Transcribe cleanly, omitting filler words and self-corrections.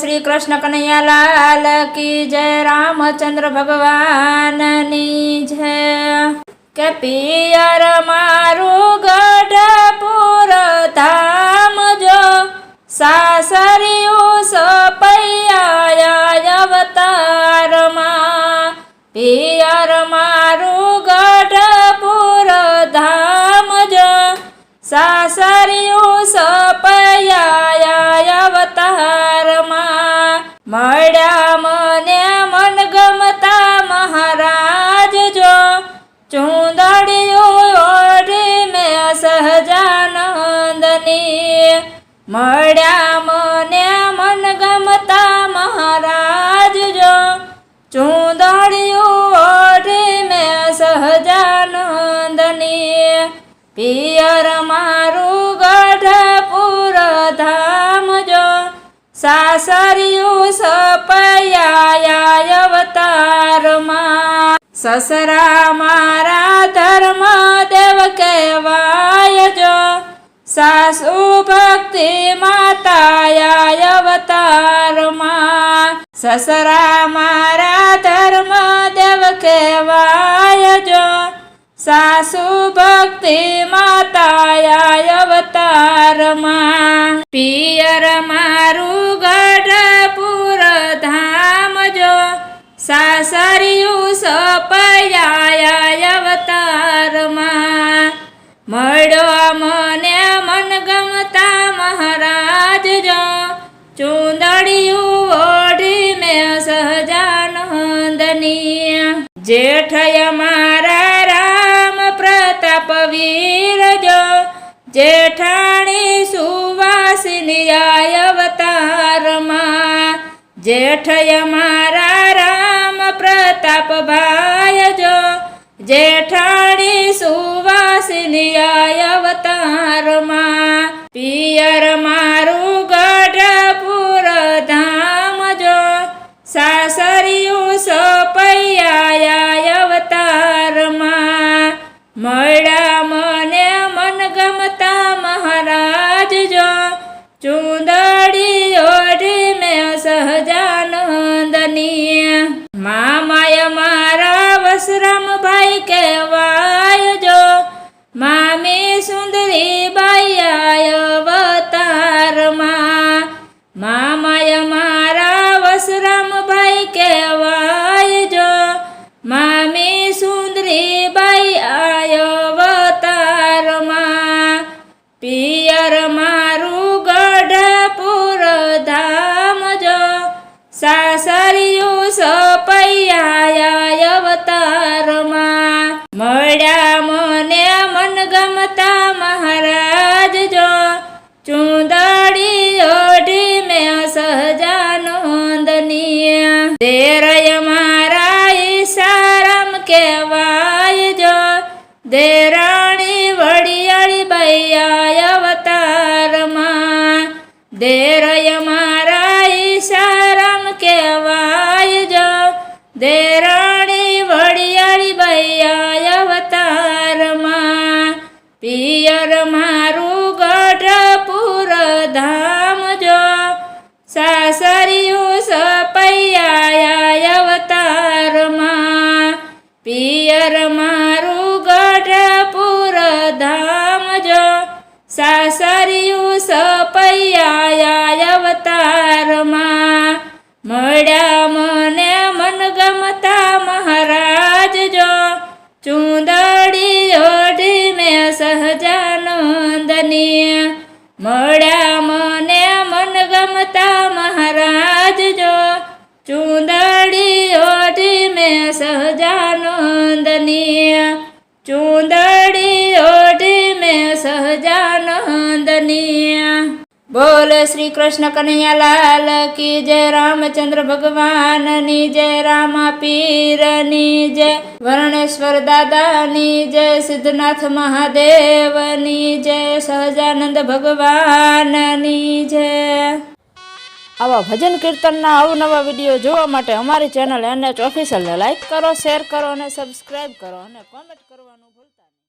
श्री कृष्ण कन्हैया लाल की जय। रामचंद्र भगवान नी जय। के पियर मारू गढ़पुर धाम जो सासरियु सपैया अवतार मां। पियर मारू गढ़पुर धाम जो सासरियु सपैया अवतार मां। मळ्या मने मन गमता महाराज जो चूंदड़ियो ओढ़ी में सहजानंदनी। मळ्या मने मन गमता महाराज जो चूंदड़ियो ओढ़ी में सहजानंदनी। पियर मारू गढ़पुर धाम जो सासरियु सपैया अवतार मां। ससरा मारा धर्म देव कहवाय जो सासु भक्ति माता अवतार मां। ससरा मारा धर्म देव कहवाय जो सासु भक्ति माता अवतार मां। पियर मारू गढ़पुर धाम जो सासरियु सपैया अवतार मां। मळ्यो मने मन गमता महाराज जो चूंदड़ियु ओढ़ी में सहजानंदनी। जेठय मारा राम प्रताप वीर जो जेठाणी सुवासिनी अवतार मां। जेठय मारा राम प्रताप भाई जो जेठाणी सुवासिनी अवतार मां। पियर मारू गढ़पुर धाम जो सासरियु सपैया अवतार मां। मळ्या मने मन गमता महाराज जो चूंदड़ी ओढ़ी में सहजानंदनी। मामाय मारा वसराम भाई कहवाय जो मामी सुंदरी बाई अवतार मां। मामाय मारा वसराम भाई कहवाय जो मामी सुंदरी बाई अवतार मां। पियर मारू गढ़पुर धाम जो सासरियु सपैया अवतार मां। मळ्या मने मन गमता महाराज जो चूंदड़ी ओढ़ी में सहजानंदनी। देरय मारा ईशाराम कहवाय जो देराणी वड़ियाली बैया अवतार मां। देरय मारा ईशाराम कहवाय जो देराणी वड़ियाली बैया अवतार मां। पियर मारू गढ़पुर धाम जो सासरियु सपैया अवतार मां। पियर मारू गढ़पुर धाम जो सासरियु सपैया अवतार मां। मळ्या मने मन गमता महाराज जो चूंदड़ी ओढ़ी में सहजानंदनी। मळ्या मने मन गमता महाराज जो चूंदड़ी ओढ़ी में सहजानंदनी। चूंदड़ी ओढ़ी में सहजानंदनी। बोल श्री कृष्ण कन्हैया लाल की जय। रामचंद्र भगवान नी जय। रामा पीर नी जय। वर्णेश्वर दादा नी जय। सिद्धनाथ महादेव नी जय। सहजानंद भगवान नी जय। आवा भजन कीर्तनना अवनवा विडियो जोवा माटे अमारी चेनल NH ऑफिशियल ने लाइक करो, शेर करो અને સબસ્ક્રાઇબ કરો અને કોમેન્ટ કરવાનું ભૂલતા નહીં।